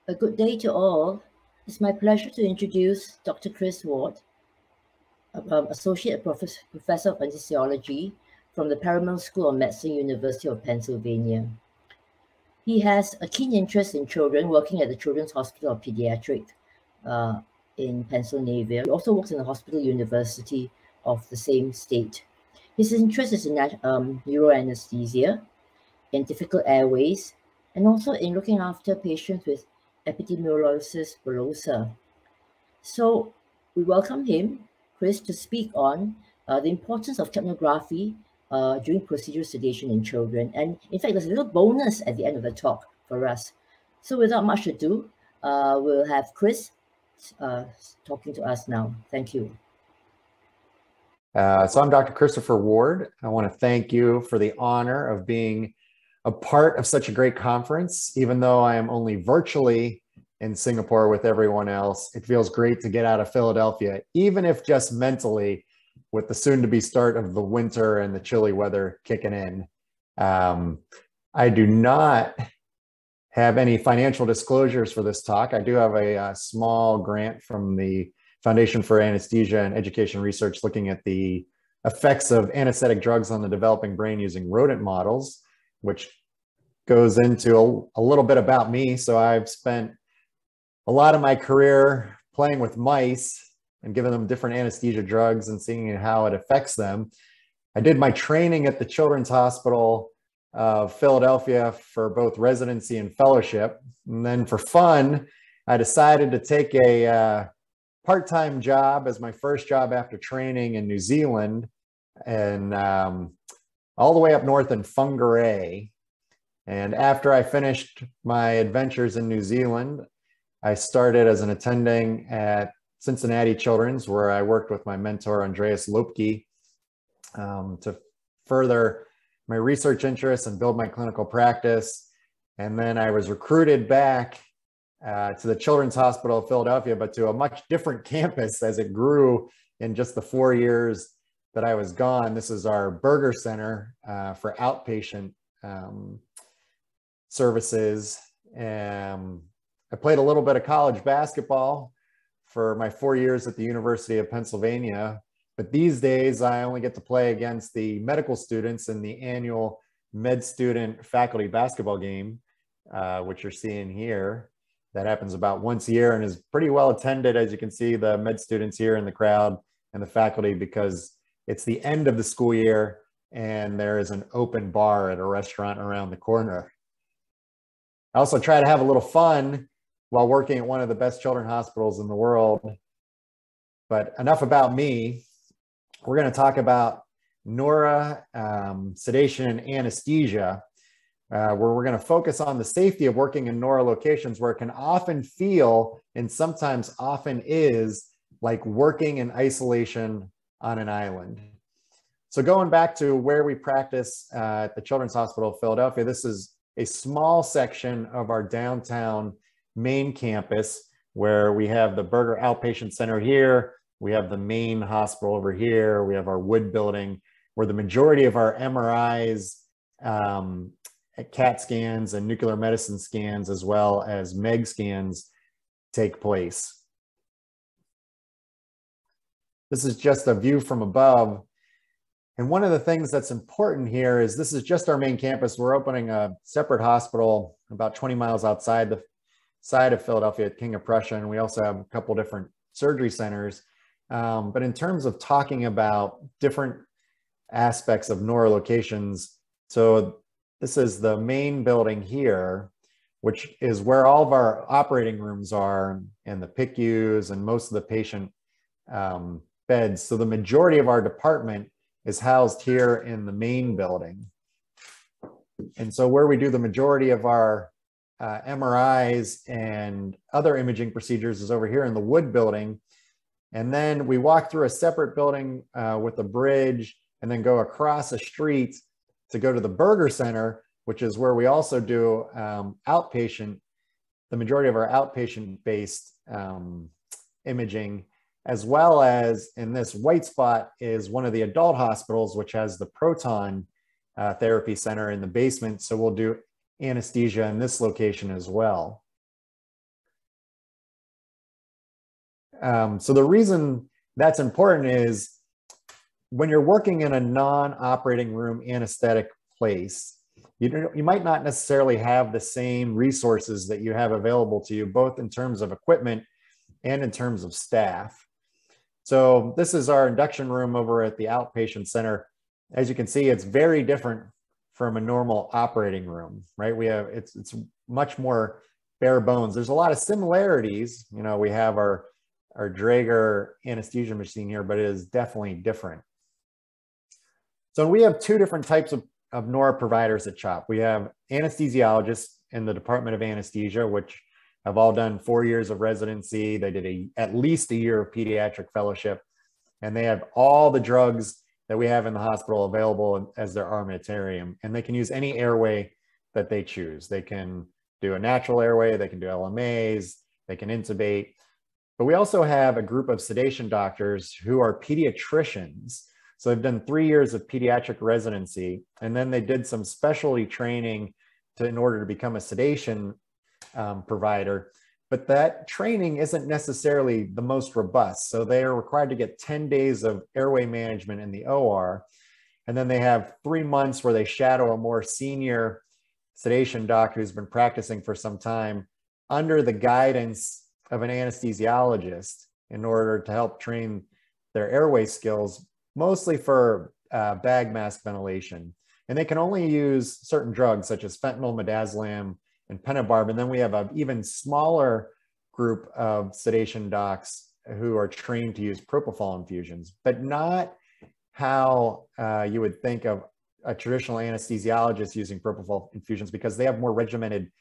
A good day to all. It's my pleasure to introduce Dr. Chris Ward, Associate Professor of Anesthesiology from the Paramount School of Medicine, University of Pennsylvania. He has a keen interest in children, working at the Children's Hospital of Pediatrics in Pennsylvania. He also works in the Hospital University of the same state. His interest is in neuroanesthesia, in difficult airways, and also in looking after patients with epidermolysis bullosa. So we welcome him, Chris, to speak on the importance of capnography during procedural sedation in children. And in fact, there's a little bonus at the end of the talk for us. So without much ado, we'll have Chris talking to us now. Thank you. So I'm Dr. Christopher Ward. I want to thank you for the honor of being a part of such a great conference. Even though I am only virtually in Singapore with everyone else, it feels great to get out of Philadelphia, even if just mentally, with the soon-to-be start of the winter and the chilly weather kicking in. I do not have any financial disclosures for this talk. I do have a small grant from the Foundation for Anesthesia and Education Research looking at the effects of anesthetic drugs on the developing brain using rodent models, which goes into a little bit about me. So I've spent a lot of my career playing with mice and giving them different anesthesia drugs and seeing how it affects them. I did my training at the Children's Hospital of Philadelphia for both residency and fellowship. And then for fun, I decided to take a part-time job as my first job after training in New Zealand, and all the way up north in Whangarei. And after I finished my adventures in New Zealand, I started as an attending at Cincinnati Children's, where I worked with my mentor, Andreas Lopke, to further my research interests and build my clinical practice. And then I was recruited back to the Children's Hospital of Philadelphia, but to a much different campus as it grew in just the 4 years that I was gone. This is our Burger Center for outpatient services. I played a little bit of college basketball for my 4 years at the University of Pennsylvania, but these days I only get to play against the medical students in the annual med student faculty basketball game, which you're seeing here. That happens about once a year and is pretty well attended, as you can see the med students here in the crowd and the faculty, because it's the end of the school year and there is an open bar at a restaurant around the corner. I also try to have a little fun while working at one of the best children's hospitals in the world. But enough about me. We're going to talk about neuro, sedation, and anesthesia, where we're going to focus on the safety of working in neuro locations where it can often feel, and sometimes often is, like working in isolation on an island. So going back to where we practice at the Children's Hospital of Philadelphia, this is a small section of our downtown main campus where we have the Burger Outpatient Center here, we have the main hospital over here, we have our wood building where the majority of our MRIs, CAT scans and nuclear medicine scans, as well as MEG scans, take place. This is just a view from above. And one of the things that's important here is this is just our main campus. We're opening a separate hospital about 20 miles outside the side of Philadelphia at King of Prussia. And we also have a couple different surgery centers. But in terms of talking about different aspects of neurolocations, so this is the main building here, which is where all of our operating rooms are and the PICUs and most of the patient beds. So the majority of our department is housed here in the main building. And so where we do the majority of our MRIs and other imaging procedures is over here in the wood building. And then we walk through a separate building with a bridge and then go across a street to go to the Burger Center, which is where we also do outpatient, the majority of our outpatient-based imaging, as well as in this white spot is one of the adult hospitals, which has the proton therapy center in the basement. So we'll do anesthesia in this location as well. So the reason that's important is when you're working in a non-operating room anesthetic place, you might not necessarily have the same resources that you have available to you, both in terms of equipment and in terms of staff. So this is our induction room over at the outpatient center. As you can see, it's very different from a normal operating room, right? It's much more bare bones. There's a lot of similarities. You know, we have our Draeger anesthesia machine here, but it is definitely different. So we have two different types of NORA providers at CHOP. We have anesthesiologists in the Department of Anesthesia, which have all done 4 years of residency. They did at least a year of pediatric fellowship, and they have all the drugs that we have in the hospital available as their armamentarium, and they can use any airway that they choose. They can do a natural airway, they can do LMAs, they can intubate. But we also have a group of sedation doctors who are pediatricians. So they've done 3 years of pediatric residency, and then they did some specialty training in order to become a sedation provider. But that training isn't necessarily the most robust. So they are required to get 10 days of airway management in the OR. And then they have 3 months where they shadow a more senior sedation doc who's been practicing for some time under the guidance of an anesthesiologist in order to help train their airway skills, mostly for bag mask ventilation. And they can only use certain drugs such as fentanyl, midazolam, and pentabarb. And then we have an even smaller group of sedation docs who are trained to use propofol infusions, but not how you would think of a traditional anesthesiologist using propofol infusions, because they have more regimented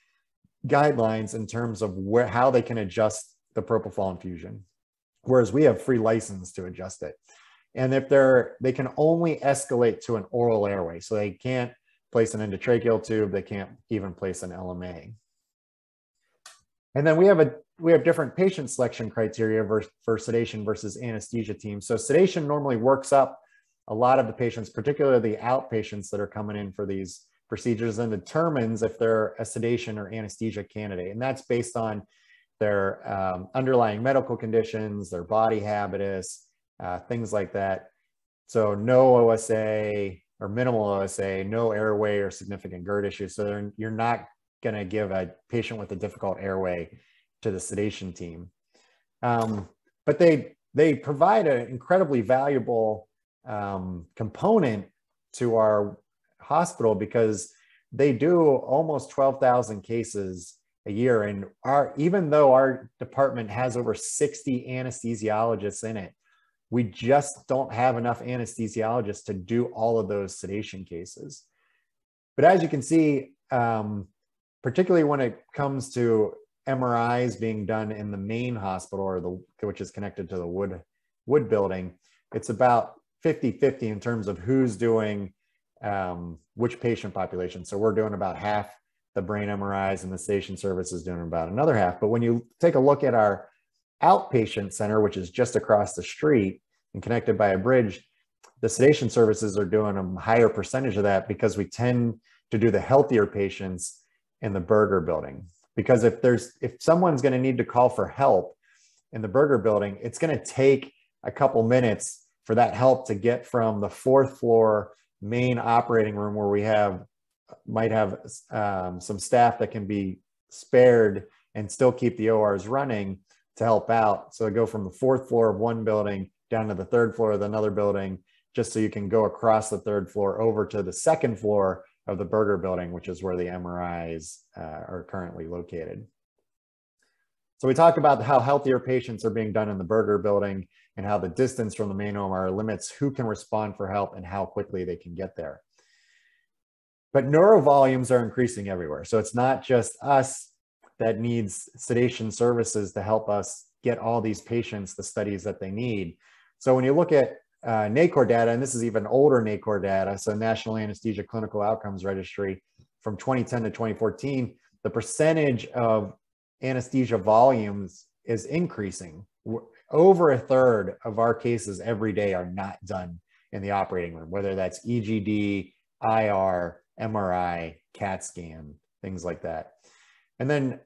guidelines in terms of how they can adjust the propofol infusion, whereas we have free license to adjust it. And if they can only escalate to an oral airway, so they can't place an endotracheal tube, they can't even place an LMA. And then we have different patient selection criteria for sedation versus anesthesia teams. So sedation normally works up a lot of the patients, particularly the outpatients that are coming in for these procedures, and determines if they're a sedation or anesthesia candidate. And that's based on their underlying medical conditions, their body habitus, things like that. So no OSA or minimal OSA, no airway or significant GERD issues. So you're not going to give a patient with a difficult airway to the sedation team. But they provide an incredibly valuable component to our hospital, because they do almost 12,000 cases a year. And even though our department has over 60 anesthesiologists in it, we just don't have enough anesthesiologists to do all of those sedation cases. But as you can see, particularly when it comes to MRIs being done in the main hospital, which is connected to the Wood building, it's about 50-50 in terms of who's doing which patient population. So we're doing about half the brain MRIs, and the sedation service is doing about another half. But when you take a look at our outpatient center, which is just across the street and connected by a bridge, the sedation services are doing a higher percentage of that, because we tend to do the healthier patients in the Burger building. Because if someone's going to need to call for help in the Burger building, it's going to take a couple minutes for that help to get from the 4th floor main operating room, where we might have some staff that can be spared and still keep the ORs running to help out. So go from the 4th floor of one building down to the 3rd floor of another building, just so you can go across the 3rd floor over to the 2nd floor of the Burger building, which is where the MRIs are currently located. So we talk about how healthier patients are being done in the Burger building, and how the distance from the main OR limits who can respond for help and how quickly they can get there. But neuro volumes are increasing everywhere. So it's not just us that needs sedation services to help us get all these patients the studies that they need. So when you look at NACOR data, and this is even older NACOR data, so National Anesthesia Clinical Outcomes Registry from 2010 to 2014, the percentage of anesthesia volumes is increasing. Over a third of our cases every day are not done in the operating room, whether that's EGD, IR, MRI, CAT scan, things like that. And then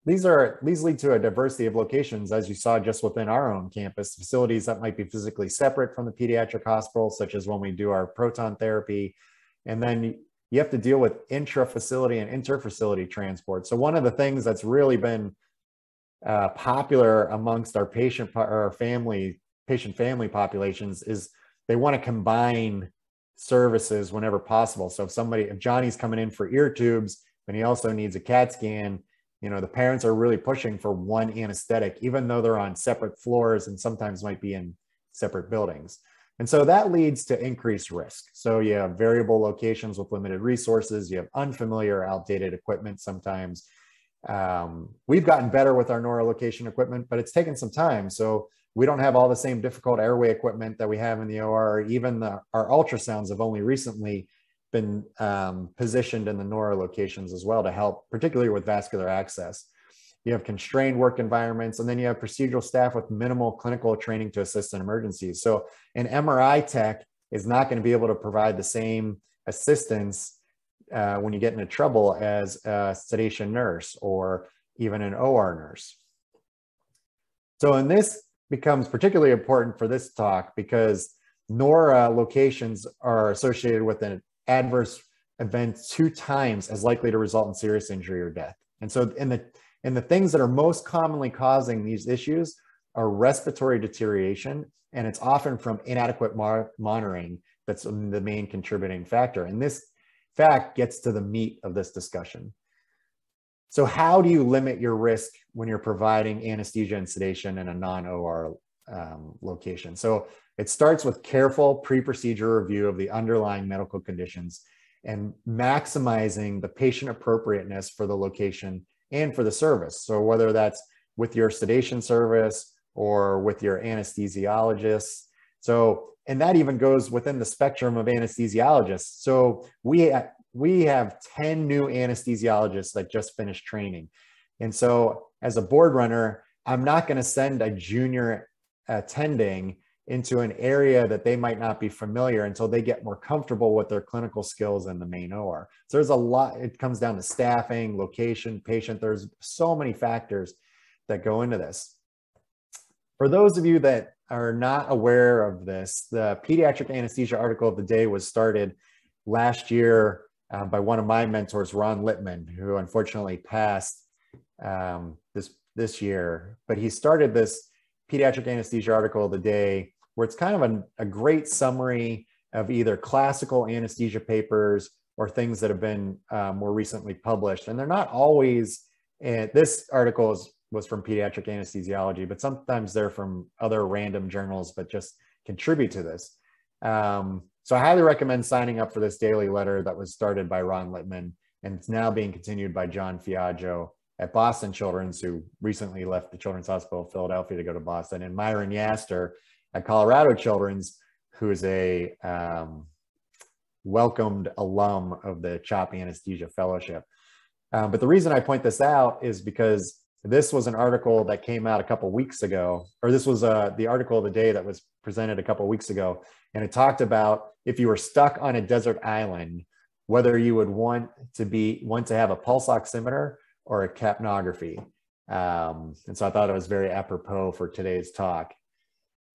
these lead to a diversity of locations, as you saw just within our own campus, facilities that might be physically separate from the pediatric hospital, such as when we do our proton therapy. And then you have to deal with intra-facility and inter-facility transport. So one of the things that's really been popular amongst our patient family populations is they want to combine services whenever possible. So if Johnny's coming in for ear tubes and he also needs a CAT scan, you know, the parents are really pushing for one anesthetic, even though they're on separate floors and sometimes might be in separate buildings. And so that leads to increased risk. So you have variable locations with limited resources, you have unfamiliar, outdated equipment sometimes. We've gotten better with our neurolocation equipment, but it's taken some time. So we don't have all the same difficult airway equipment that we have in the OR, or even our ultrasounds have only recently been positioned in the neuro locations as well to help, particularly with vascular access. You have constrained work environments, and then you have procedural staff with minimal clinical training to assist in emergencies. So an MRI tech is not going to be able to provide the same assistance when you get into trouble as a sedation nurse or even an OR nurse. So, and this becomes particularly important for this talk because NORA locations are associated with an adverse event 2 times as likely to result in serious injury or death. And so in the things that are most commonly causing these issues are respiratory deterioration, and it's often from inadequate monitoring that's the main contributing factor. And this fact gets to the meat of this discussion. So how do you limit your risk when you're providing anesthesia and sedation in a non-OR location? So it starts with careful pre-procedure review of the underlying medical conditions and maximizing the patient appropriateness for the location and for the service. So whether that's with your sedation service or with your anesthesiologist. So, and that even goes within the spectrum of anesthesiologists. So we have 10 new anesthesiologists that just finished training. And so as a board runner, I'm not going to send a junior attending into an area that they might not be familiar until they get more comfortable with their clinical skills in the main OR. So there's a lot, it comes down to staffing, location, patient. There's so many factors that go into this. For those of you that are not aware of this, the pediatric anesthesia article of the day was started last year by one of my mentors, Ron Littman, who unfortunately passed this year. But he started this pediatric anesthesia article of the day where it's kind of a great summary of either classical anesthesia papers or things that have been more recently published. And they're not always, this article was from Pediatric Anesthesiology, but sometimes they're from other random journals that just contribute to this. So I highly recommend signing up for this daily letter that was started by Ron Littman, and it's now being continued by John Fiaggio at Boston Children's, who recently left the Children's Hospital of Philadelphia to go to Boston, and Myron Yaster at Colorado Children's, who is a welcomed alum of the CHOP Anesthesia Fellowship. But the reason I point this out is because this was an article that came out a couple weeks ago, or this was the article of the day that was presented a couple weeks ago, and it talked about if you were stuck on a desert island, whether you would want to have a pulse oximeter or a capnography. And so I thought it was very apropos for today's talk.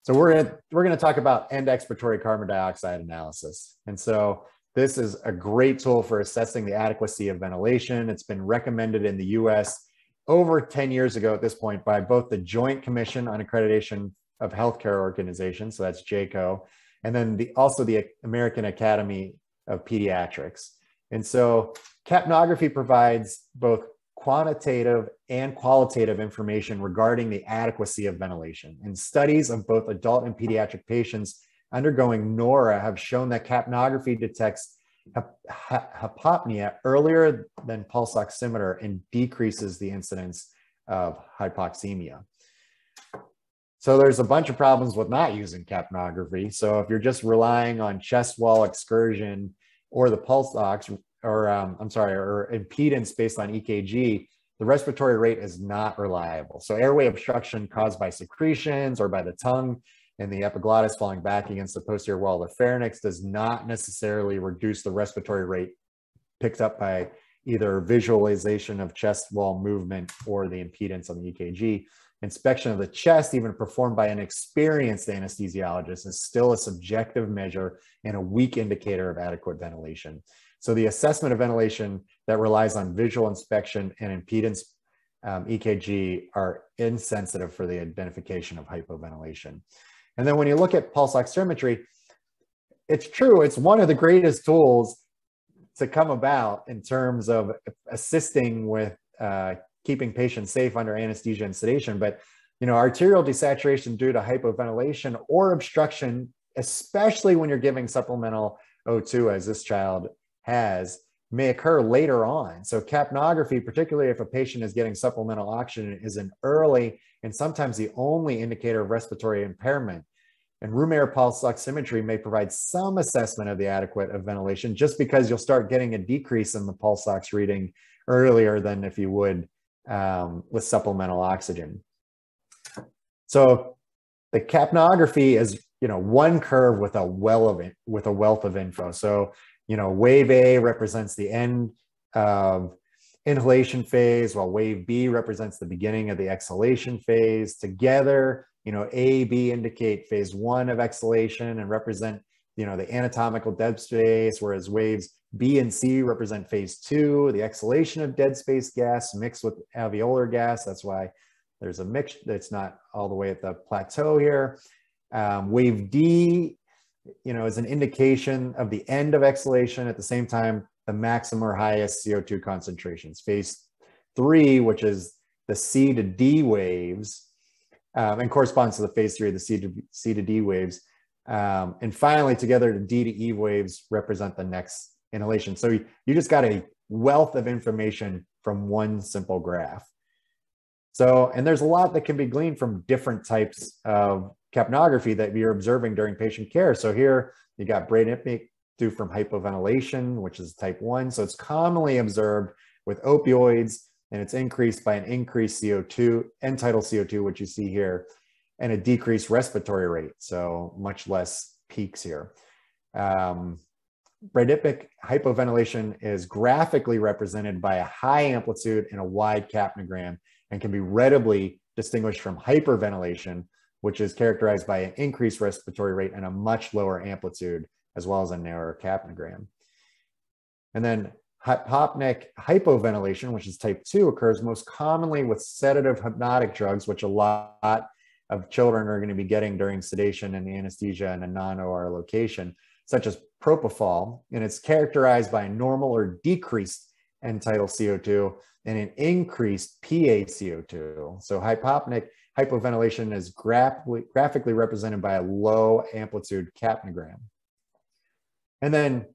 So we're going to talk end expiratory carbon dioxide analysis. And so this is a great tool for assessing the adequacy of ventilation. It's been recommended in the US over 10 years ago at this point by both the Joint Commission on Accreditation of Healthcare Organizations, so that's JACO, and then also the American Academy of Pediatrics. And so capnography provides both quantitative and qualitative information regarding the adequacy of ventilation. And studies of both adult and pediatric patients undergoing NORA have shown that capnography detects hypopnea earlier than pulse oximeter and decreases the incidence of hypoxemia. So there's a bunch of problems with not using capnography. So if you're just relying on chest wall excursion or the pulse ox, or impedance based on EKG, the respiratory rate is not reliable. So airway obstruction caused by secretions or by the tongue and the epiglottis falling back against the posterior wall of the pharynx does not necessarily reduce the respiratory rate picked up by either visualization of chest wall movement or the impedance on the EKG. Inspection of the chest, even performed by an experienced anesthesiologist, is still a subjective measure and a weak indicator of adequate ventilation. So the assessment of ventilation that relies on visual inspection and impedance EKG are insensitive for the identification of hypoventilation. And then when you look at pulse oximetry, it's true, it's one of the greatest tools to come about in terms of assisting with keeping patients safe under anesthesia and sedation. But, arterial desaturation due to hypoventilation or obstruction, especially when you're giving supplemental O2, as this child has, may occur later on. So capnography, particularly if a patient is getting supplemental oxygen, is an early and sometimes the only indicator of respiratory impairment. And room air pulse oximetry may provide some assessment of the adequate of ventilation, just because you'll start getting a decrease in the pulse ox reading earlier than if you would with supplemental oxygen. So the capnography is, one curve with a wealth of info. So, wave A represents the end of inhalation phase, while wave B represents the beginning of the exhalation phase. Together, A, B indicate phase 1 of exhalation and represent, the anatomical dead space, whereas waves B and C represent phase 2, the exhalation of dead space gas mixed with alveolar gas. That's why there's a mix. It's not all the way at the plateau here. Wave D, is an indication of the end of exhalation. At the same time, the maximum or highest CO2 concentrations. Phase 3, which is the C to D waves, and corresponds to the phase 3 of the C to D waves. And finally, together, the D to E waves represent the next inhalation. So you just got a wealth of information from one simple graph. So, and there's a lot that can be gleaned from different types of capnography that you're observing during patient care. So here you got bradypnea due from hypoventilation, which is type 1. So it's commonly observed with opioids, and it's increased by an increased CO2, end-tidal CO2, which you see here, and a decreased respiratory rate. So much less peaks here. Bradypneic hypoventilation is graphically represented by a high amplitude and a wide capnogram, and can be readily distinguished from hyperventilation, which is characterized by an increased respiratory rate and a much lower amplitude, as well as a narrower capnogram. And then hypopneic hypoventilation, which is type 2, occurs most commonly with sedative hypnotic drugs, which a lot of children are going to be getting during sedation and anesthesia in a non-OR location, such as propofol, and it's characterized by a normal or decreased end-tidal CO2 and an increased PaCO2. So hypopneic hypoventilation is graphically represented by a low amplitude capnogram. And then,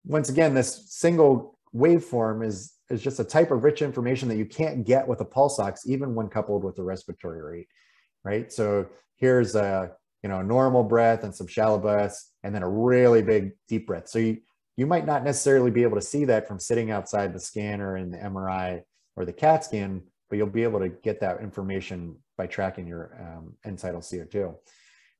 once again, this single waveform is just a type of rich information that you can't get with a pulse ox, even when coupled with the respiratory rate, right? So here's a normal breath and some shallow breaths, and then a really big deep breath. So you might not necessarily be able to see that from sitting outside the scanner in the MRI or the CAT scan, but you'll be able to get that information by tracking your end-tidal CO2.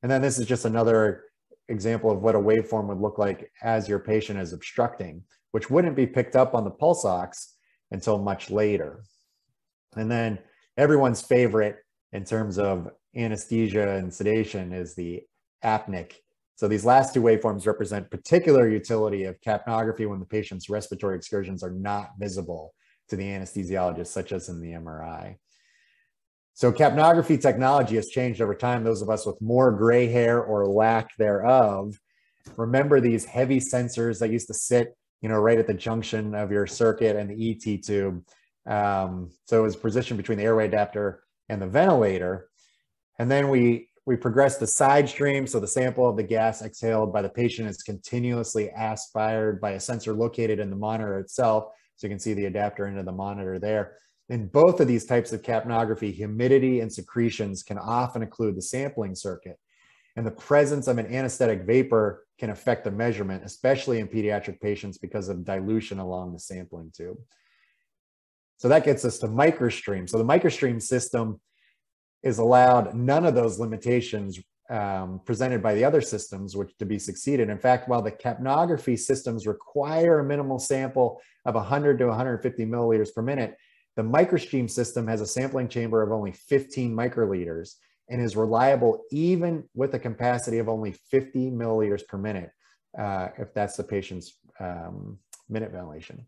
And then this is just another example of what a waveform would look like as your patient is obstructing, which wouldn't be picked up on the pulse ox until much later. And then everyone's favorite in terms of anesthesia and sedation is the apneic. So these last two waveforms represent particular utility of capnography when the patient's respiratory excursions are not visible to the anesthesiologist, such as in the MRI. So capnography technology has changed over time. Those of us with more gray hair or lack thereof remember these heavy sensors that used to sit, right at the junction of your circuit and the ET tube. So it was positioned between the airway adapter and the ventilator. And then we progressed the side stream. So the sample of the gas exhaled by the patient is continuously aspired by a sensor located in the monitor itself. So you can see the adapter into the monitor there. In both of these types of capnography, humidity and secretions can often occlude the sampling circuit. And the presence of an anesthetic vapor can affect the measurement, especially in pediatric patients because of dilution along the sampling tube. So that gets us to microstream. So the microstream system is allowed none of those limitations presented by the other systems, which to be succeeded. In fact, while the capnography systems require a minimal sample of 100 to 150 milliliters per minute, the microstream system has a sampling chamber of only 15 microliters and is reliable even with a capacity of only 50 milliliters per minute, if that's the patient's minute ventilation.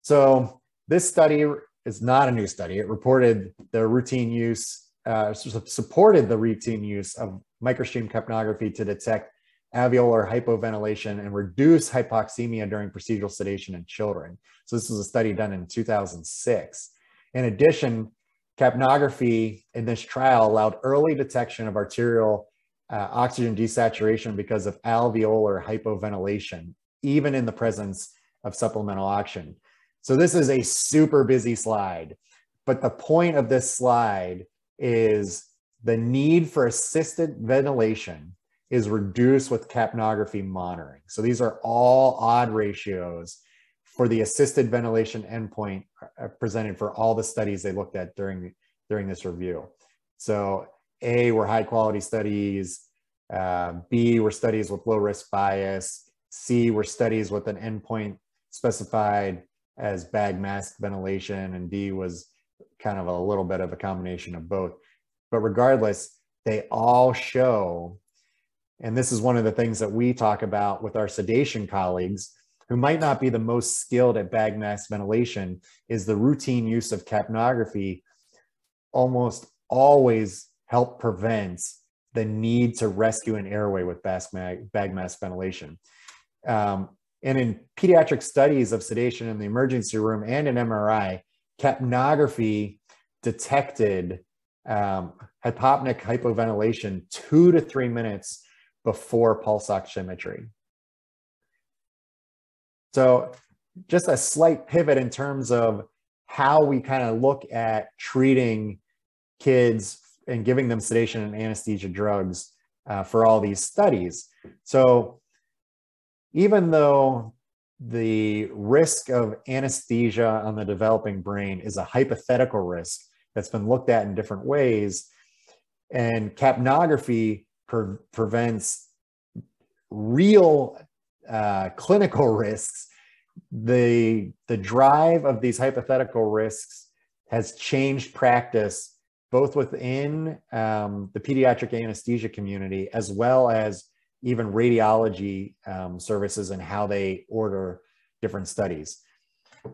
So this study is not a new study. It reported the routine use, supported the routine use of microstream capnography to detect alveolar hypoventilation and reduce hypoxemia during procedural sedation in children. So this was a study done in 2006. In addition, capnography in this trial allowed early detection of arterial oxygen desaturation because of alveolar hypoventilation, even in the presence of supplemental oxygen. So this is a super busy slide, but the point of this slide is the need for assisted ventilation is reduced with capnography monitoring. So these are all odd ratios for the assisted ventilation endpoint presented for all the studies they looked at during this review. So A were high quality studies, B were studies with low risk bias, C were studies with an endpoint specified as bag mask ventilation, and D was kind of a little bit of a combination of both. But regardless, they all show, and this is one of the things that we talk about with our sedation colleagues who might not be the most skilled at bag mask ventilation, is the routine use of capnography almost always help prevent the need to rescue an airway with bag mask ventilation. And in pediatric studies of sedation in the emergency room and in MRI, capnography detected hypopneic hypoventilation 2 to 3 minutes before pulse oximetry. So just a slight pivot in terms of how we kind of look at treating kids and giving them sedation and anesthesia drugs for all these studies. So even though the risk of anesthesia on the developing brain is a hypothetical risk that's been looked at in different ways, and capnography prevents real clinical risks, the drive of these hypothetical risks has changed practice both within the pediatric anesthesia community as well as even radiology services and how they order different studies.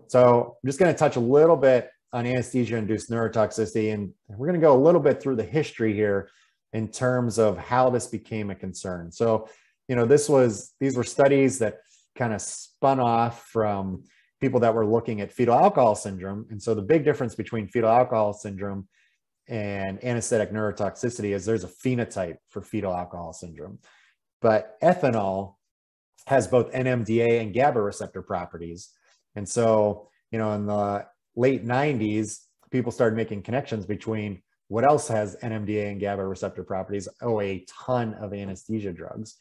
So I'm just going to touch a little bit on anesthesia-induced neurotoxicity, and we're going to go a little bit through the history here in terms of how this became a concern. So, you know, these were studies that kind of spun off from people that were looking at fetal alcohol syndrome. And so the big difference between fetal alcohol syndrome and anesthetic neurotoxicity is there's a phenotype for fetal alcohol syndrome. But ethanol has both NMDA and GABA receptor properties. And so, you know, in the late 90s, people started making connections between what else has NMDA and GABA receptor properties. Oh, a ton of anesthesia drugs.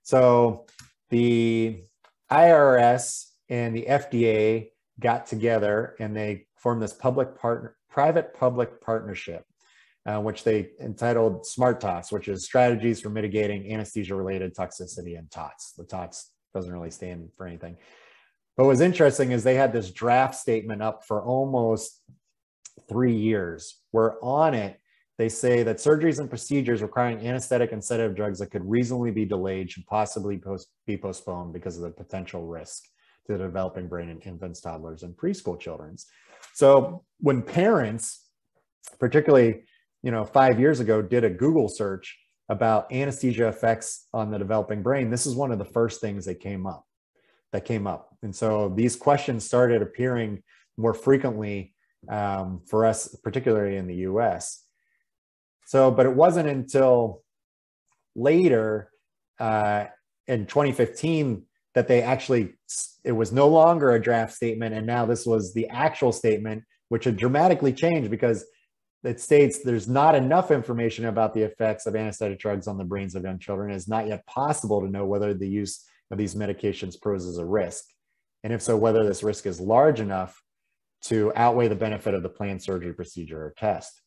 So the IRS and the FDA got together and they formed this private-public partnership, which they entitled SMART TOTS, which is Strategies for Mitigating Anesthesia-Related Toxicity in TOTS. The TOTS doesn't really stand for anything. But what's interesting is they had this draft statement up for almost 3 years, where on it, they say that surgeries and procedures requiring anesthetic and sedative drugs that could reasonably be delayed should possibly be postponed because of the potential risk to the developing brain in infants, toddlers, and preschool children. So when parents, particularly, you know, 5 years ago, did a Google search about anesthesia effects on the developing brain, this is one of the first things that came up. And so these questions started appearing more frequently for us, particularly in the US. So, but it wasn't until later in 2015 that they actually, it was no longer a draft statement. And now this was the actual statement, which had dramatically changed because it states there's not enough information about the effects of anesthetic drugs on the brains of young children. It is not yet possible to know whether the use of these medications poses a risk. And if so, whether this risk is large enough to outweigh the benefit of the planned surgery, procedure, or test.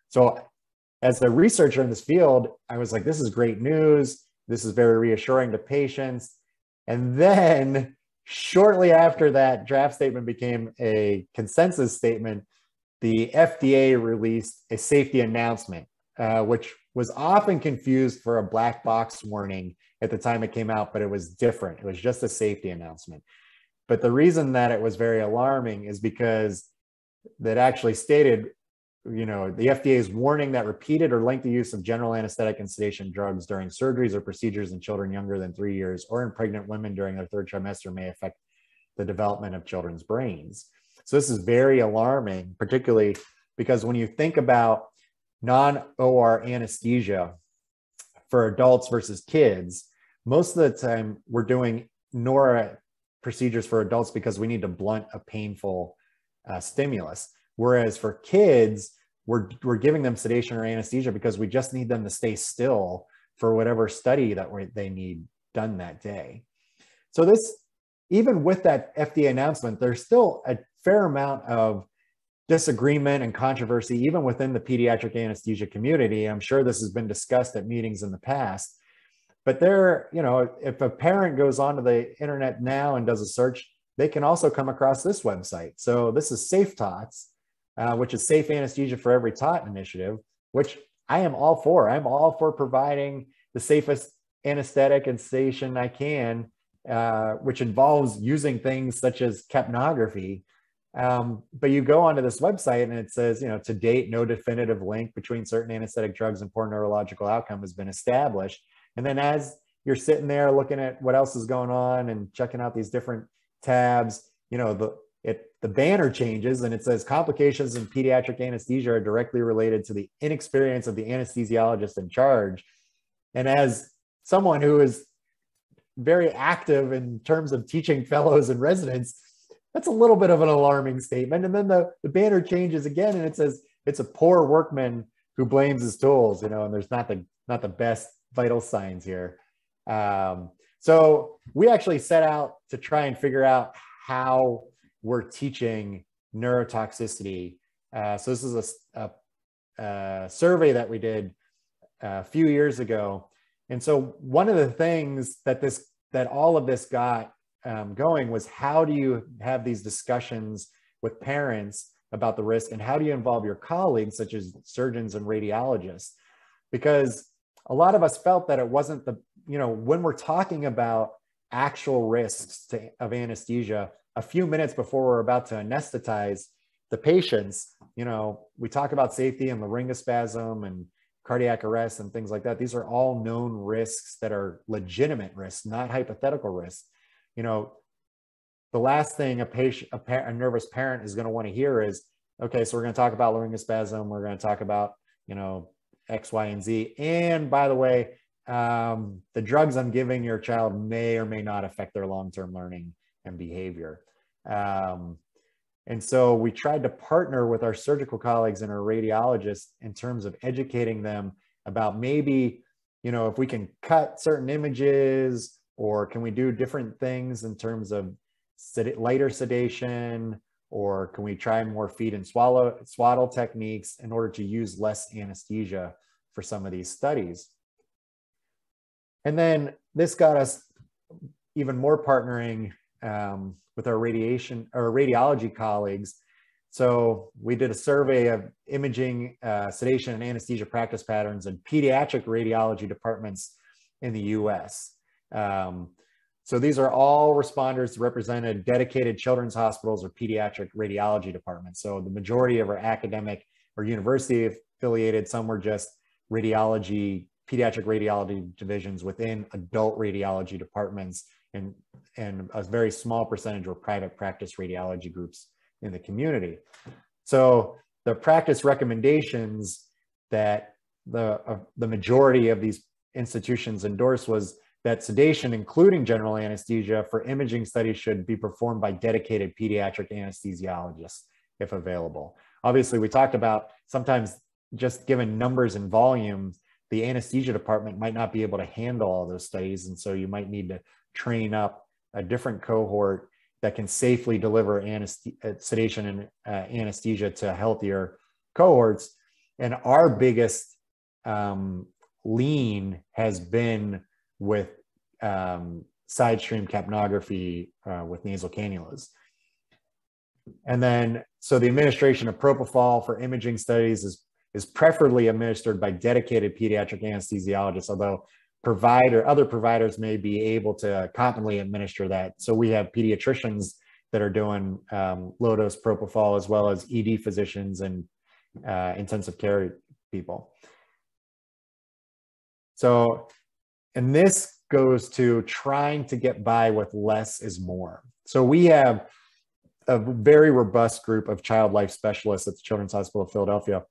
So as a researcher in this field, I was like, this is great news. This is very reassuring to patients. And then shortly after that draft statement became a consensus statement, the FDA released a safety announcement, which was often confused for a black box warning at the time it came out, but it was different. It was just a safety announcement. But the reason that it was very alarming is because that actually stated, the FDA is warning that repeated or lengthy use of general anesthetic and sedation drugs during surgeries or procedures in children younger than 3 years or in pregnant women during their third trimester may affect the development of children's brains. So this is very alarming, particularly because when you think about non-OR anesthesia for adults versus kids, most of the time we're doing NORA procedures for adults because we need to blunt a painful stimulus. Whereas for kids, we're giving them sedation or anesthesia because we just need them to stay still for whatever study that they need done that day. So this, even with that FDA announcement, there's still a fair amount of disagreement and controversy, even within the pediatric anesthesia community. I'm sure this has been discussed at meetings in the past. But if a parent goes onto the internet now and does a search, they can also come across this website. So this is Safe Tots, which is Safe Anesthesia for Every Tot initiative, which I am all for. I'm all for providing the safest anesthetic and sedation I can, which involves using things such as capnography. But you go onto this website and it says, to date, no definitive link between certain anesthetic drugs and poor neurological outcome has been established. And then as you're sitting there looking at what else is going on and checking out these different tabs, the banner changes and it says complications in pediatric anesthesia are directly related to the inexperience of the anesthesiologist in charge. And as someone who is very active in terms of teaching fellows and residents, that's a little bit of an alarming statement. And then the banner changes again and it says it's a poor workman who blames his tools, and there's not the best vital signs here. So we actually set out to try and figure out how we're teaching neurotoxicity. So this is a survey that we did a few years ago. And so one of the things that all of this got going was, how do you have these discussions with parents about the risk, and how do you involve your colleagues such as surgeons and radiologists? Because a lot of us felt that it wasn't when we're talking about actual risks of anesthesia, a few minutes before we're about to anesthetize the patients, we talk about safety and laryngospasm and cardiac arrest and things like that. These are all known risks that are legitimate risks, not hypothetical risks. The last thing a nervous parent is going to want to hear is, okay, so we're going to talk about laryngospasm. We're going to talk about, X, Y, and Z. And by the way, the drugs I'm giving your child may or may not affect their long-term learning and behavior. And so we tried to partner with our surgical colleagues and our radiologists in terms of educating them about maybe, if we can cut certain images, or can we do different things in terms of lighter sedation, or can we try more feed and swaddle techniques in order to use less anesthesia for some of these studies. And then this got us even more partnering with our radiology colleagues. So we did a survey of imaging, sedation, and anesthesia practice patterns in pediatric radiology departments in the US. So these are all responders that represented dedicated children's hospitals or pediatric radiology departments. So the majority of our academic or university affiliated, some were just pediatric radiology divisions within adult radiology departments, and a very small percentage were private practice radiology groups in the community. So the practice recommendations that the majority of these institutions endorsed was that sedation, including general anesthesia, for imaging studies should be performed by dedicated pediatric anesthesiologists if available. Obviously, we talked about sometimes just given numbers and volumes, the anesthesia department might not be able to handle all those studies. And so you might need to train up a different cohort that can safely deliver sedation and anesthesia to healthier cohorts. And our biggest lean has been with side stream capnography with nasal cannulas. And then, so the administration of propofol for imaging studies is preferably administered by dedicated pediatric anesthesiologists, although other providers may be able to competently administer that. So we have pediatricians that are doing low-dose propofol, as well as ED physicians and intensive care people. So, and this goes to trying to get by with less is more. So we have a very robust group of child life specialists at the Children's Hospital of Philadelphia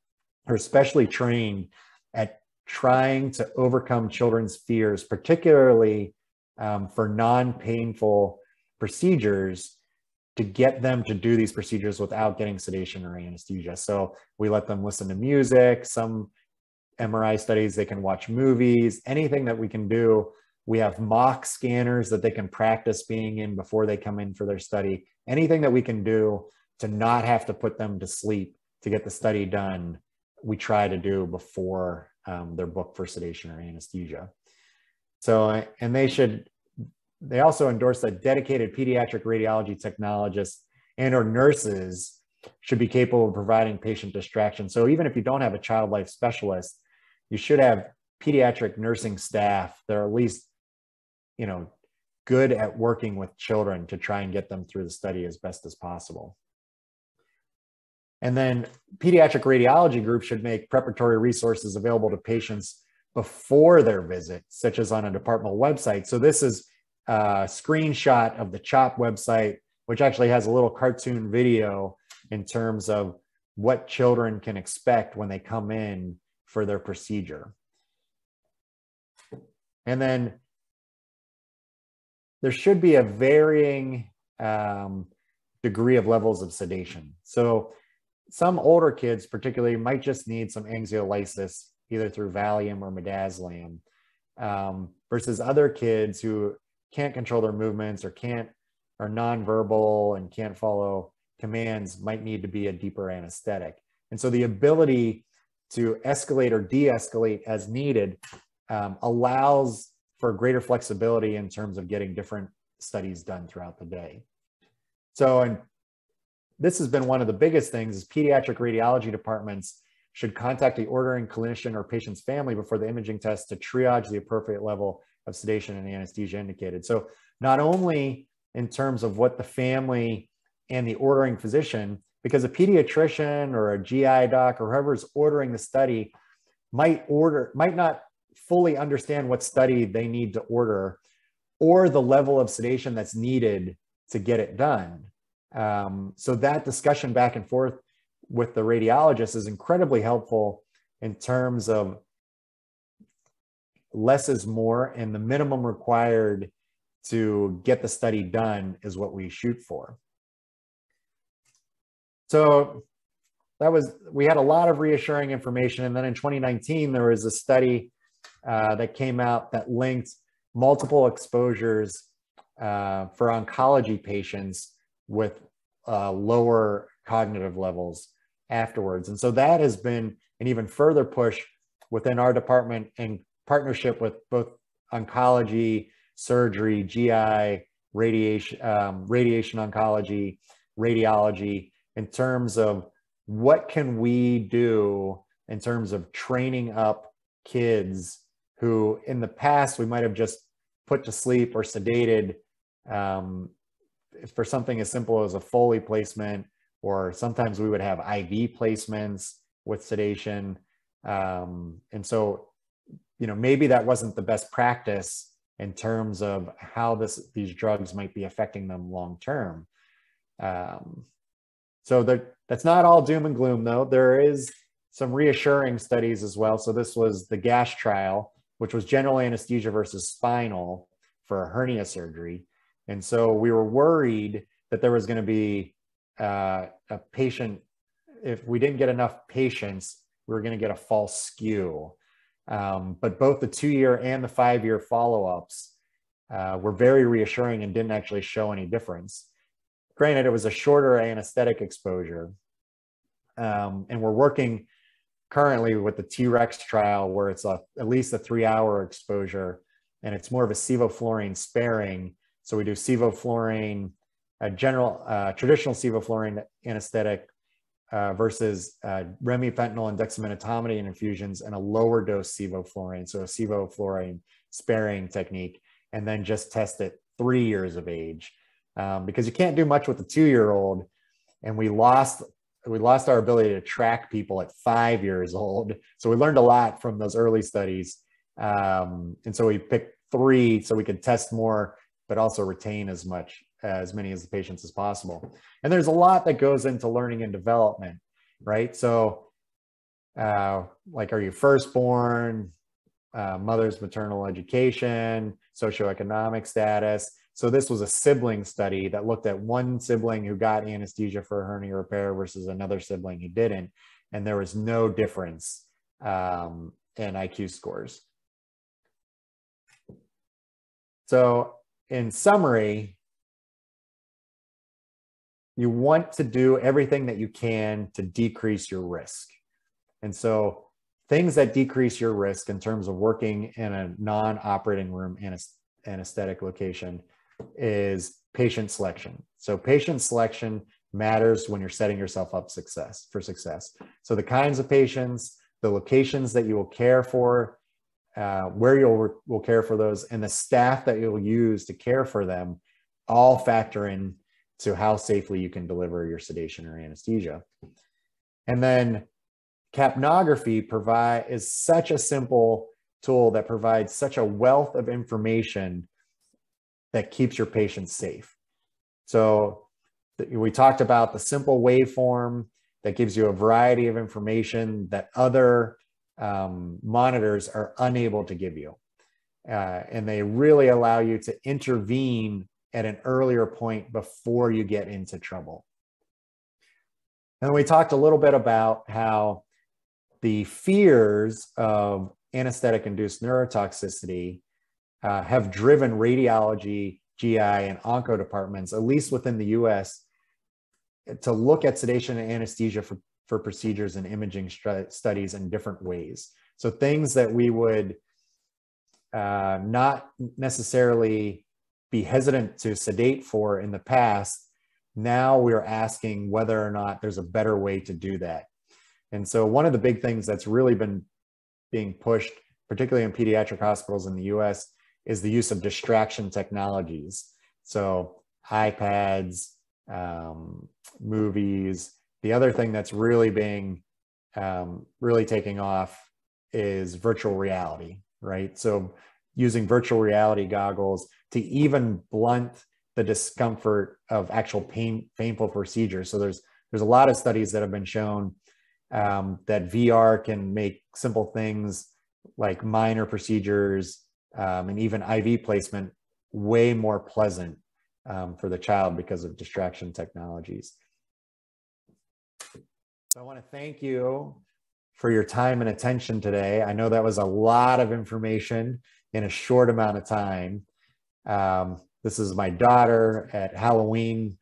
who are specially trained at trying to overcome children's fears, particularly for non-painful procedures, to get them to do these procedures without getting sedation or anesthesia. So we let them listen to music, some MRI studies, they can watch movies, anything that we can do. We have mock scanners that they can practice being in before they come in for their study. Anything that we can do to not have to put them to sleep to get the study done, we try to do before they're booked for sedation or anesthesia. So, and they also endorse that dedicated pediatric radiology technologists and or nurses should be capable of providing patient distraction. So even if you don't have a child life specialist, you should have pediatric nursing staff that are at least, you know, good at working with children to try and get them through the study as best as possible. And then pediatric radiology groups should make preparatory resources available to patients before their visit, such as on a departmental website. So this is a screenshot of the CHOP website, which actually has a little cartoon video in terms of what children can expect when they come in for their procedure. And then there should be a varying degree of levels of sedation. So some older kids particularly might just need some anxiolysis, either through Valium or midazolam, versus other kids who can't control their movements or are nonverbal and can't follow commands might need to be a deeper anesthetic. And so the ability to escalate or de-escalate as needed allows for greater flexibility in terms of getting different studies done throughout the day. So, and this has been one of the biggest things, is pediatric radiology departments should contact the ordering clinician or patient's family before the imaging test to triage the appropriate level of sedation and anesthesia indicated. So not only in terms of what the family and the ordering physician, because a pediatrician or a GI doc or whoever's ordering the study might not fully understand what study they need to order or the level of sedation that's needed to get it done. So that discussion back and forth with the radiologist is incredibly helpful in terms of less is more, and the minimum required to get the study done is what we shoot for. So we had a lot of reassuring information. And then in 2019, there was a study that came out that linked multiple exposures for oncology patients with lower cognitive levels afterwards. And so that has been an even further push within our department in partnership with both oncology, surgery, GI, radiation oncology, radiology, in terms of what can we do in terms of training up kids who in the past we might have just put to sleep or sedated for something as simple as a Foley placement, or sometimes we would have IV placements with sedation. And so, you know, maybe that wasn't the best practice in terms of how these drugs might be affecting them long-term. So that's not all doom and gloom, though. There is some reassuring studies as well. So this was the GASH trial, which was general anesthesia versus spinal for a hernia surgery. And so we were worried that there was going to be a patient, if we didn't get enough patients, we were going to get a false skew. But both the 2-year and the 5-year follow-ups were very reassuring and didn't actually show any difference. Granted, it was a shorter anesthetic exposure. And we're working currently with the T-Rex trial, where it's at least a 3-hour exposure, and it's more of a sevoflurane sparing. So we do sevoflurane, traditional sevoflurane anesthetic versus remifentanil and dexamethasone infusions, and a lower dose sevoflurane, so a sevoflurane sparing technique, and then just test it 3 years of age, because you can't do much with the 2-year-old, and we lost our ability to track people at 5 years old. So we learned a lot from those early studies, and so we picked 3 so we could test more, but also retain as many of the patients as possible. And there's a lot that goes into learning and development, right? So like, are you firstborn, mother's maternal education, socioeconomic status. So this was a sibling study that looked at one sibling who got anesthesia for a hernia repair versus another sibling who didn't. And there was no difference in IQ scores. So in summary, you want to do everything that you can to decrease your risk. And so things that decrease your risk in terms of working in a non-operating room anesthetic location is patient selection. So patient selection matters when you're setting yourself up for success. So the kinds of patients, the locations that you will care for, where you will care for those, and the staff that you'll use to care for them all factor in to how safely you can deliver your sedation or anesthesia. And then capnography is such a simple tool that provides such a wealth of information that keeps your patients safe. So we talked about the simple waveform that gives you a variety of information that other monitors are unable to give you. And they really allow you to intervene at an earlier point before you get into trouble. And we talked a little bit about how the fears of anesthetic-induced neurotoxicity have driven radiology, GI, and onco departments, at least within the US, to look at sedation and anesthesia for procedures and imaging studies in different ways. So things that we would not necessarily be hesitant to sedate for in the past, now we're asking whether or not there's a better way to do that. And so one of the big things that's really been being pushed, particularly in pediatric hospitals in the US, is the use of distraction technologies. So iPads, movies. The other thing that's really really taking off is virtual reality, right? So using virtual reality goggles to even blunt the discomfort of actual painful procedures. So there's a lot of studies that have been shown that VR can make simple things like minor procedures and even IV placement way more pleasant for the child because of distraction technologies. So I want to thank you for your time and attention today. I know that was a lot of information in a short amount of time. This is my daughter at Halloween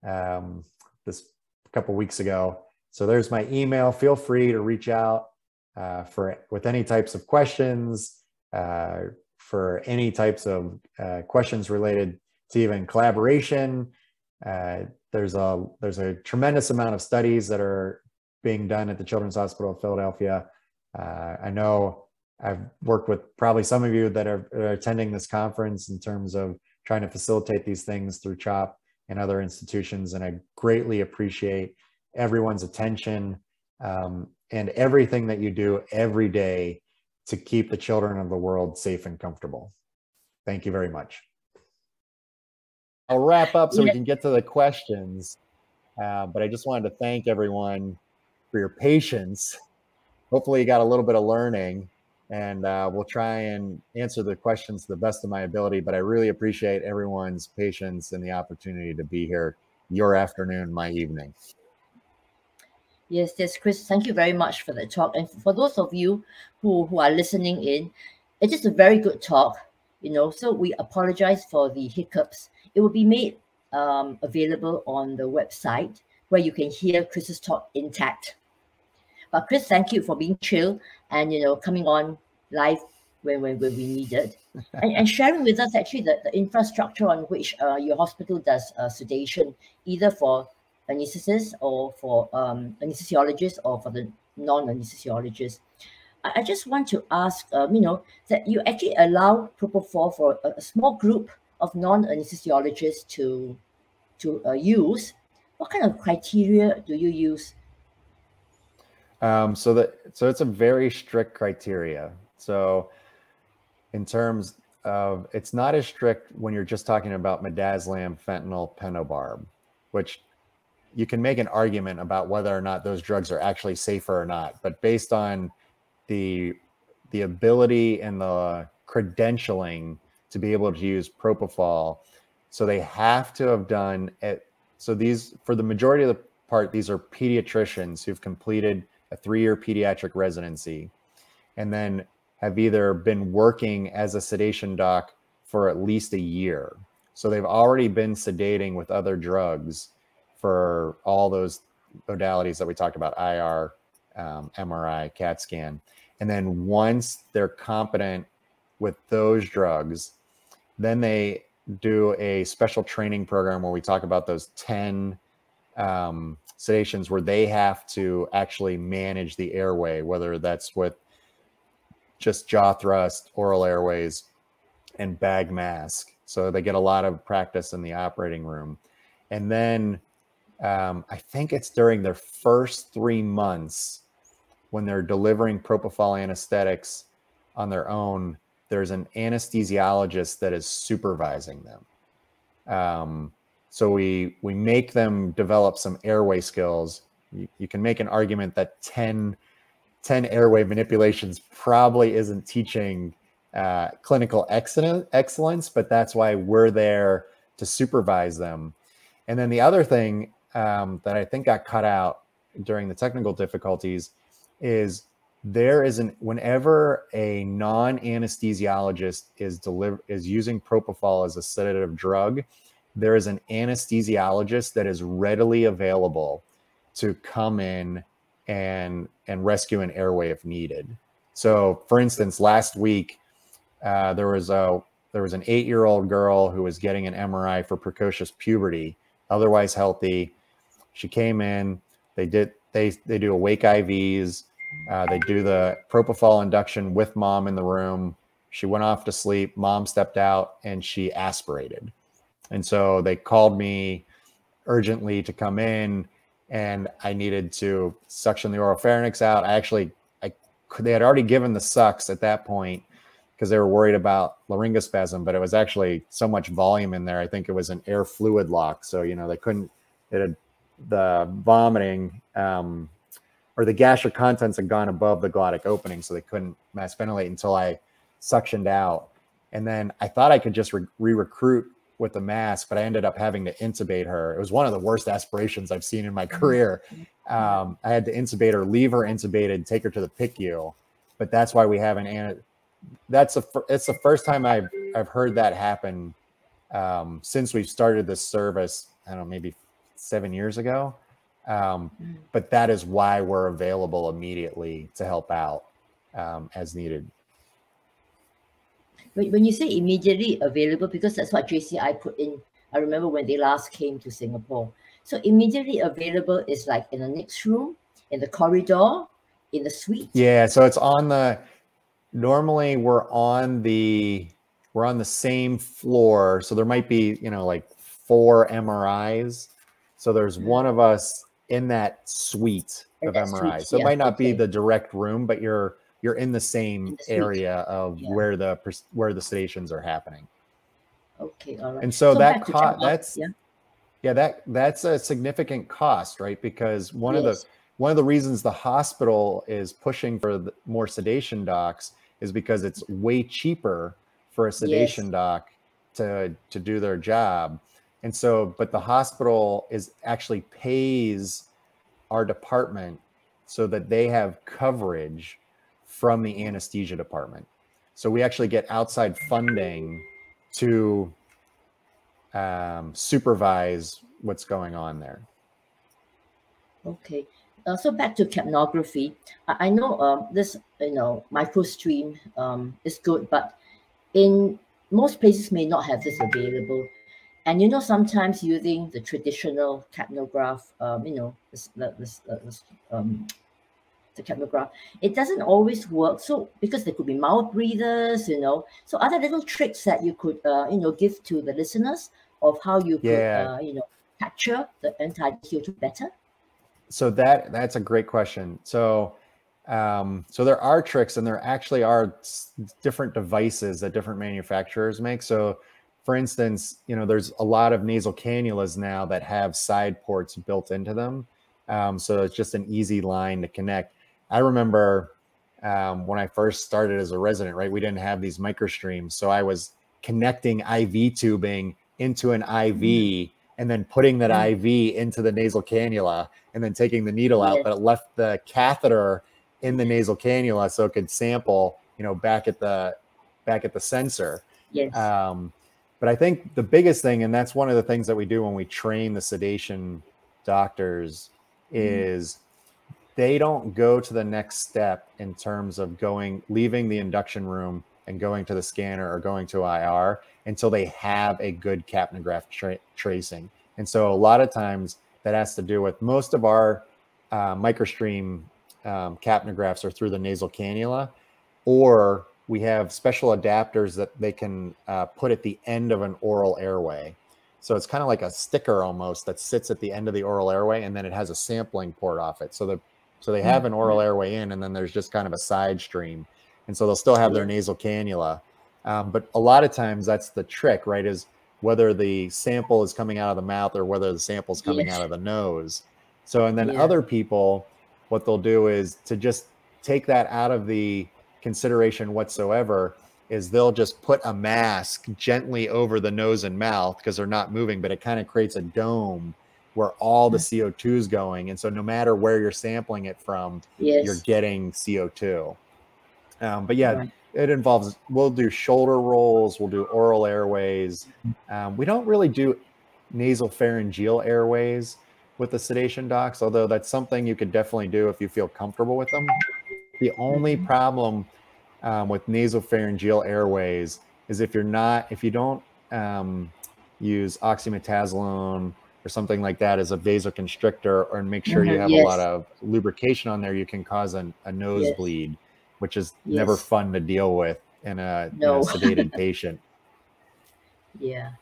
this couple weeks ago. So there's my email. Feel free to reach out with any types of questions, for any types of questions related to even collaboration. There's a tremendous amount of studies that are being done at the Children's Hospital of Philadelphia. I know I've worked with probably some of you that are attending this conference in terms of trying to facilitate these things through CHOP and other institutions. And I greatly appreciate everyone's attention and everything that you do every day to keep the children of the world safe and comfortable. Thank you very much. I'll wrap up so we can get to the questions, but I just wanted to thank everyone for your patience. Hopefully you got a little bit of learning, and we'll try and answer the questions to the best of my ability, but I really appreciate everyone's patience and the opportunity to be here your afternoon, my evening. Yes, Chris, thank you very much for the talk. And for those of you who are listening in, it is a very good talk, so we apologize for the hiccups. It will be made available on the website where you can hear Chris's talk intact. But Chris, thank you for being chill and, you know, coming on live when we need it, and sharing with us actually the infrastructure on which your hospital does sedation, either for anesthetists or for anesthesiologists or for the non-anesthesiologists. I just want to ask, you know, that you actually allow propofol for a small group of non-anesthesiologists to use. What kind of criteria do you use? So it's a very strict criteria. So in terms of, it's not as strict when you're just talking about midazolam, fentanyl, penobarb, which you can make an argument about whether or not those drugs are actually safer or not. But based on the ability and the credentialing to be able to use propofol, so they have to have done it. So these, for the majority of the part, these are pediatricians who've completed a 3-year pediatric residency and then have either been working as a sedation doc for at least a year. So they've already been sedating with other drugs for all those modalities that we talked about, IR, MRI, CAT scan. And then once they're competent with those drugs, then they do a special training program where we talk about those 10 sedations where they have to actually manage the airway, whether that's with just jaw thrust, oral airways, and bag mask. So they get a lot of practice in the operating room. And then I think it's during their first 3 months when they're delivering propofol anesthetics on their own, there's an anesthesiologist that is supervising them. So we make them develop some airway skills. You can make an argument that 10 airway manipulations probably isn't teaching clinical excellence, but that's why we're there to supervise them. And then the other thing that I think got cut out during the technical difficulties is whenever a non-anesthesiologist is using propofol as a sedative drug, there is an anesthesiologist that is readily available to come in and rescue an airway if needed. So for instance, last week, there was an 8-year-old girl who was getting an MRI for precocious puberty, otherwise healthy. She came in, they do awake IVs, they do the propofol induction with mom in the room. She went off to sleep, mom stepped out, and she aspirated. And so they called me urgently to come in, and I needed to suction the oropharynx out. They had already given the sucks at that point because they were worried about laryngospasm, but it was actually so much volume in there. I think it was an air fluid lock. So, you know, the vomiting or the gastric contents had gone above the glottic opening, so they couldn't mass ventilate until I suctioned out. And then I thought I could just re-recruit with the mask, but I ended up having to intubate her. It was one of the worst aspirations I've seen in my career. I had to intubate her, leave her intubated, take her to the PICU. But that's why we haven't. It's the first time I've heard that happen since we've started this service. I don't know, maybe 7 years ago. But that is why we're available immediately to help out as needed. When you say immediately available, because that's what JCI put in, I remember when they last came to Singapore. So immediately available is like in the next room, in the corridor, in the suite? Yeah, so it's normally we're on the same floor. So there might be, like 4 MRIs. So there's one of us in that suite of MRI. So it might not be the direct room, but you're in the same area of where the sedations are happening. Okay, all right. And so that's a significant cost, right? Because one of the reasons the hospital is pushing for more sedation docs is because it's way cheaper for a sedation doc to do their job. And so, but the hospital actually pays our department so that they have coverage from the anesthesia department. So we actually get outside funding to supervise what's going on there. Okay. So back to capnography. I know this, microstream is good, but in most places may not have this available. And sometimes using the traditional capnograph, the capnograph, it doesn't always work. So because there could be mouth breathers, so other little tricks that you could, give to the listeners of how you could, Yeah. capture the anti-CO2 better. So that's a great question. So so there are tricks, and there actually are different devices that different manufacturers make. So for instance, there's a lot of nasal cannulas now that have side ports built into them. So it's just an easy line to connect. I remember when I first started as a resident, right, we didn't have these microstreams. So I was connecting IV tubing into an IV and then putting that IV into the nasal cannula and then taking the needle out, but it left the catheter in the nasal cannula so it could sample, back at the sensor. Yes. But I think the biggest thing, and that's one of the things that we do when we train the sedation doctors, is they don't go to the next step in terms of leaving the induction room and going to the scanner or going to IR until they have a good capnograph tracing. And so a lot of times that has to do with most of our microstream capnographs are through the nasal cannula, or we have special adapters that they can put at the end of an oral airway. So it's kind of like a sticker almost that sits at the end of the oral airway, and then it has a sampling port off it. So they have an oral airway in, and then there's just kind of a side stream. And so they'll still have their nasal cannula. But a lot of times that's the trick, right? Is whether the sample is coming out of the mouth or whether the sample is coming out of the nose. So, and then other people, what they'll do is to just take that out of the consideration whatsoever, is they'll just put a mask gently over the nose and mouth because they're not moving, but it kind of creates a dome where all the CO2 is going. And so no matter where you're sampling it from, you're getting CO2. But yeah, it involves, we'll do shoulder rolls, we'll do oral airways. We don't really do nasal pharyngeal airways with the sedation docs, although that's something you could definitely do if you feel comfortable with them. The only problem with nasopharyngeal airways is if you don't use oxymetazoline or something like that as a vasoconstrictor, or make sure you have a lot of lubrication on there, you can cause a nosebleed, which is never fun to deal with in a sedated patient. Yeah.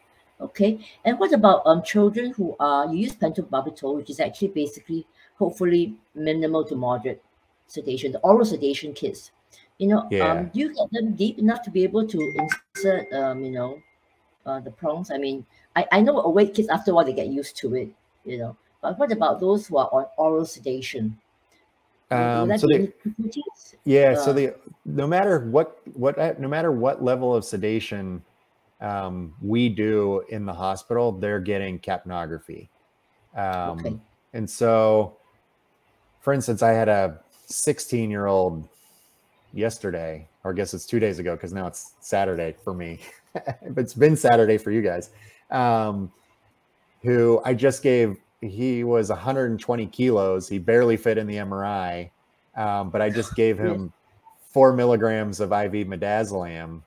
Okay. And what about children who you use pentobarbital, which is actually basically, hopefully, minimal to moderate sedation, the oral sedation kits. Do you get them deep enough to be able to insert, the prongs? I mean, I know awake kids, after a while, they get used to it, But what about those who are on oral sedation? Will that be any difficulties? So no matter what level of sedation we do in the hospital, they're getting capnography. And so, for instance, I had a 16-year-old yesterday, or I guess it's 2 days ago, because now it's Saturday for me. It's been Saturday for you guys, who I just gave, he was 120 kilos. He barely fit in the MRI, but I just gave him 4 milligrams of IV midazolam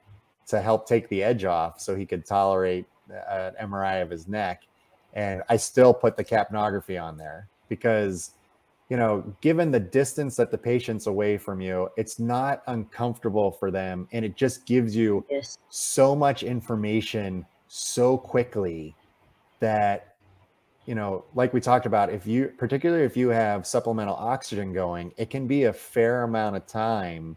to help take the edge off so he could tolerate an MRI of his neck. And I still put the capnography on there because, given the distance that the patient's away from you, it's not uncomfortable for them. And it just gives you so much information so quickly that, like we talked about, particularly if you have supplemental oxygen going, it can be a fair amount of time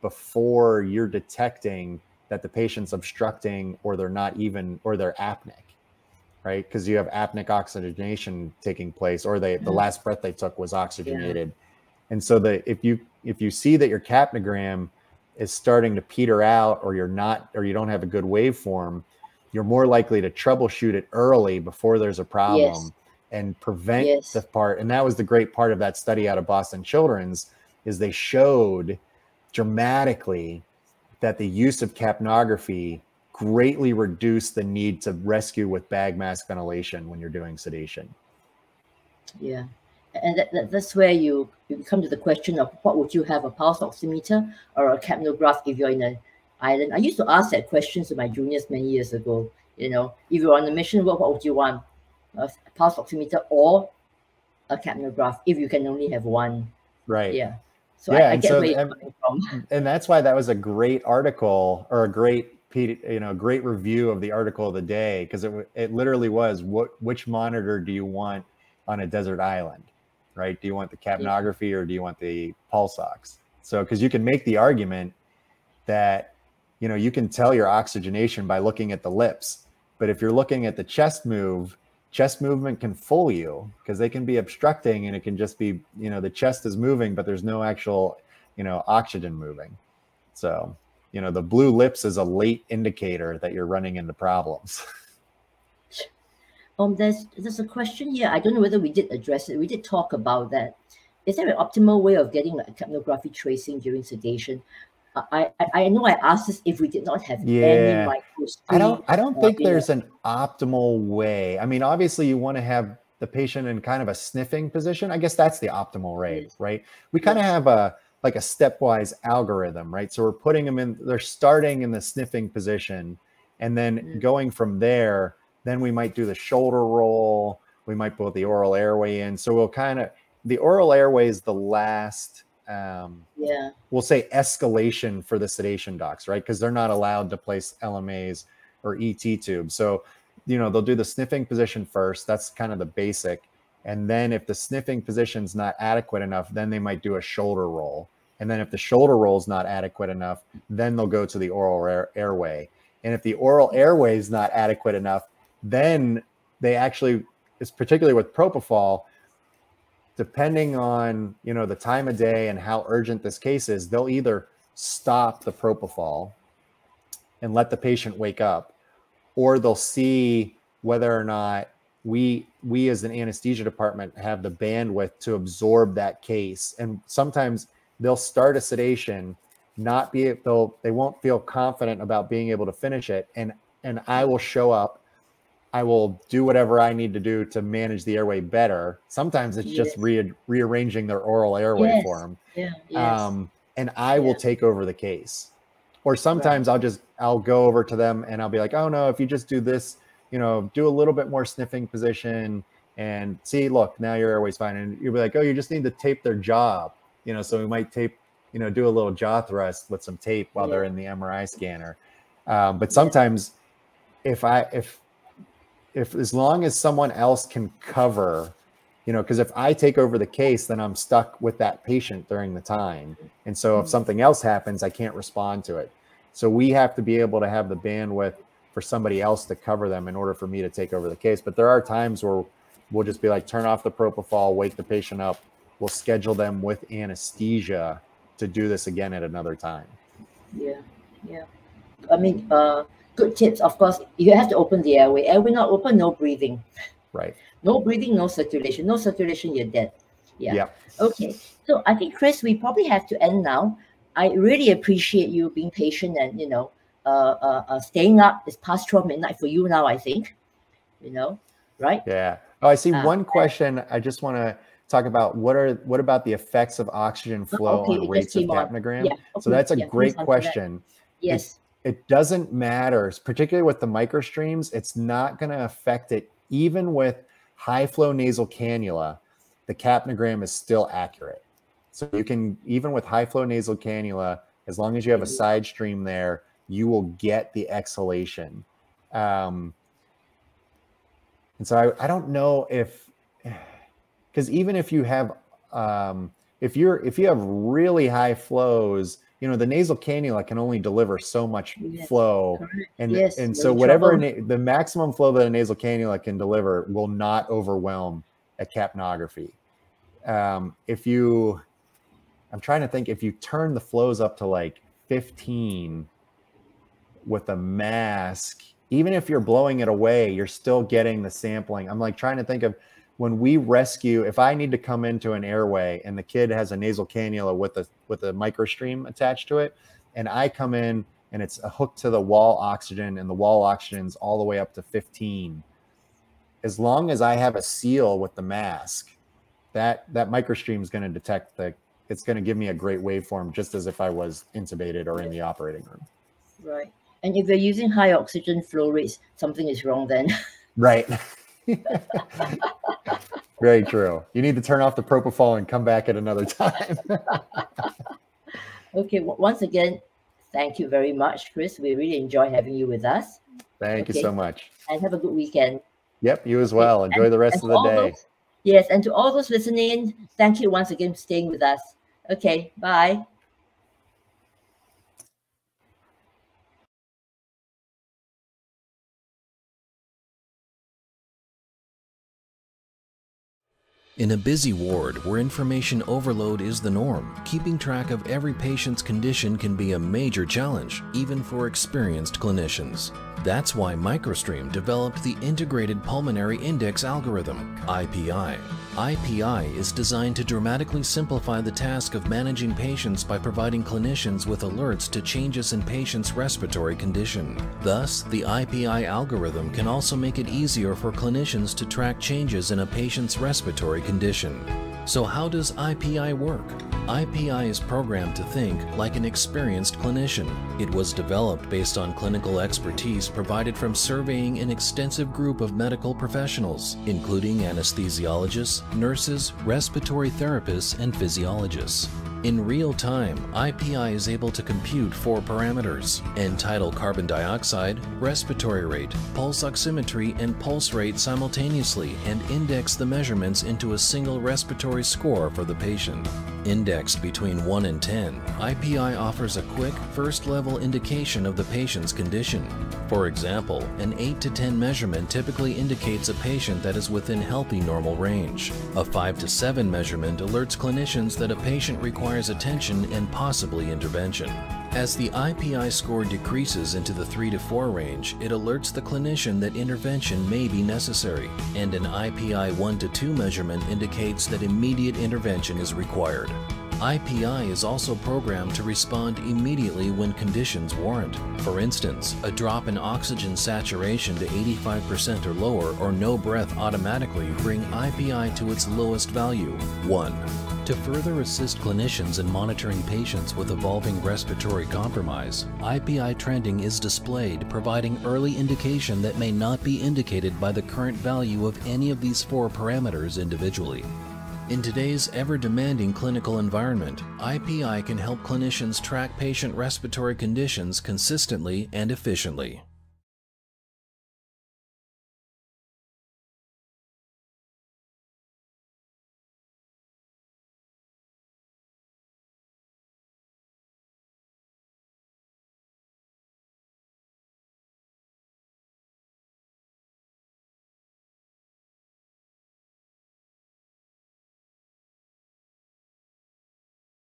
before you're detecting that the patient's obstructing, or they're apneic, right? Because you have apneic oxygenation taking place, or the last breath they took was oxygenated. And so if you see that your capnogram is starting to peter out, or you don't have a good waveform, you're more likely to troubleshoot it early before there's a problem and prevent the part. And that was the great part of that study out of Boston Children's, is they showed dramatically that the use of capnography greatly reduced the need to rescue with bag mask ventilation when you're doing sedation. Yeah. And that's where you come to the question of what would you have, a pulse oximeter or a capnograph if you're in an island. I used to ask that question to my juniors many years ago. If you're on a mission, what would you want? A pulse oximeter or a capnograph if you can only have one. Right. Yeah. So yeah, I and get so where you're coming from. and that's why that was a great article, or a great great review of the article of the day, because it literally was, which monitor do you want on a desert island, right? Do you want the capnography or do you want the pulse ox? So because you can make the argument that you can tell your oxygenation by looking at the lips, but if you're looking at the chest movement can fool you, because they can be obstructing and it can just be the chest is moving but there's no actual oxygen moving. So the blue lips is a late indicator that you're running into problems. There's a question here. I don't know whether we did address it. We did talk about that. Is there an optimal way of getting like capnography tracing during sedation? I know I asked this if we did not have any microscreen. I don't think there's an optimal way. I mean, obviously you want to have the patient in kind of a sniffing position. I guess that's the optimal rate, yes. Right? We kind of have a stepwise algorithm, right? So we're putting them in, they're starting in the sniffing position, and then going from there, then we might do the shoulder roll. We might put the oral airway in. So we'll the oral airway is the last, we'll say escalation for the sedation docs, right? Because they're not allowed to place LMAs or ET tubes. So, they'll do the sniffing position first. That's kind of the basic. And then if the sniffing position's not adequate enough, then they might do a shoulder roll. And then if the shoulder roll is not adequate enough, then they'll go to the oral airway. And if the oral airway is not adequate enough, then they actually, it's particularly with propofol, depending on the time of day and how urgent this case is, they'll either stop the propofol and let the patient wake up, or they'll see whether or not we as an anesthesia department have the bandwidth to absorb that case. And sometimes they'll start a sedation, they won't feel confident about being able to finish it, and I will show up. I will do whatever I need to do to manage the airway better. Sometimes it's just rearranging their oral airway for them. And I will take over the case. Or sometimes I'll go over to them and I'll be like, oh no, if you just do this, do a little bit more sniffing position and see, look, now your airway's fine. And you'll be like, oh, you just need to tape their jaw. So we might tape, do a little jaw thrust with some tape while they're in the MRI scanner. But sometimes if as long as someone else can cover, because if I take over the case, then I'm stuck with that patient during the time. And so if something else happens, I can't respond to it. So we have to be able to have the bandwidth for somebody else to cover them in order for me to take over the case. But there are times where we'll just be like, turn off the propofol, wake the patient up. We'll schedule them with anesthesia to do this again at another time. Yeah. I mean, good tips. Of course, you have to open the airway. Airway not open, no breathing. Right. No breathing, no circulation. No circulation, you're dead. Yeah. Okay. So I think, Chris, we probably have to end now. I really appreciate you being patient and, staying up. It's past 12 midnight for you now, I think. Right? Yeah. Oh, I see one question. I just want to talk about what about the effects of oxygen flow on rates of capnogram? Yeah, okay. So that's a great question. Yes. It doesn't matter, particularly with the microstreams. It's not going to affect it. Even with high flow nasal cannula, the capnogram is still accurate. So you can, even with high flow nasal cannula, as long as you have a side stream there, you will get the exhalation. And so I don't know because even if you have, if you have really high flows, the nasal cannula can only deliver so much flow. And so whatever the maximum flow that a nasal cannula can deliver will not overwhelm a capnography. I'm trying to think, if you turn the flows up to like 15 with a mask, even if you're blowing it away, you're still getting the sampling. I'm like trying to think of when we rescue, if I need to come into an airway and the kid has a nasal cannula with a microstream attached to it, and I come in and it's a hook to the wall oxygen, and the wall oxygen's all the way up to 15. As long as I have a seal with the mask, that microstream is going to detect it's going to give me a great waveform, just as if I was intubated or in the operating room. Right. And if you're using high oxygen flow rates, something is wrong then. Right. Very true. You need to turn off the propofol and come back at another time. Okay. Once again, thank you very much, Chris. We really enjoy having you with us. Thank you so much. And have a good weekend. Yep, you as well. Enjoy the rest of the day. Yes, and to all those listening, thank you once again for staying with us. Okay, bye. In a busy ward where information overload is the norm, keeping track of every patient's condition can be a major challenge, even for experienced clinicians. That's why MicroStream developed the Integrated Pulmonary Index Algorithm, IPI. IPI is designed to dramatically simplify the task of managing patients by providing clinicians with alerts to changes in patients' respiratory condition. Thus, the IPI algorithm can also make it easier for clinicians to track changes in a patient's respiratory condition. So how does IPI work? IPI is programmed to think like an experienced clinician. It was developed based on clinical expertise provided from surveying an extensive group of medical professionals, including anesthesiologists, nurses, respiratory therapists, and physiologists. In real time, IPI is able to compute 4 parameters: end-tidal carbon dioxide, respiratory rate, pulse oximetry, and pulse rate simultaneously, and index the measurements into a single respiratory score for the patient. Indexed between 1 and 10, IPI offers a quick, first-level indication of the patient's condition. For example, an 8 to 10 measurement typically indicates a patient that is within healthy normal range. A 5 to 7 measurement alerts clinicians that a patient requires attention and possibly intervention. As the IPI score decreases into the 3 to 4 range, it alerts the clinician that intervention may be necessary, and an IPI 1 to 2 measurement indicates that immediate intervention is required. IPI is also programmed to respond immediately when conditions warrant. For instance, a drop in oxygen saturation to 85% or lower, or no breath automatically bring IPI to its lowest value, 1. To further assist clinicians in monitoring patients with evolving respiratory compromise, IPI trending is displayed, providing early indication that may not be indicated by the current value of any of these 4 parameters individually. In today's ever-demanding clinical environment, IPI can help clinicians track patient respiratory conditions consistently and efficiently.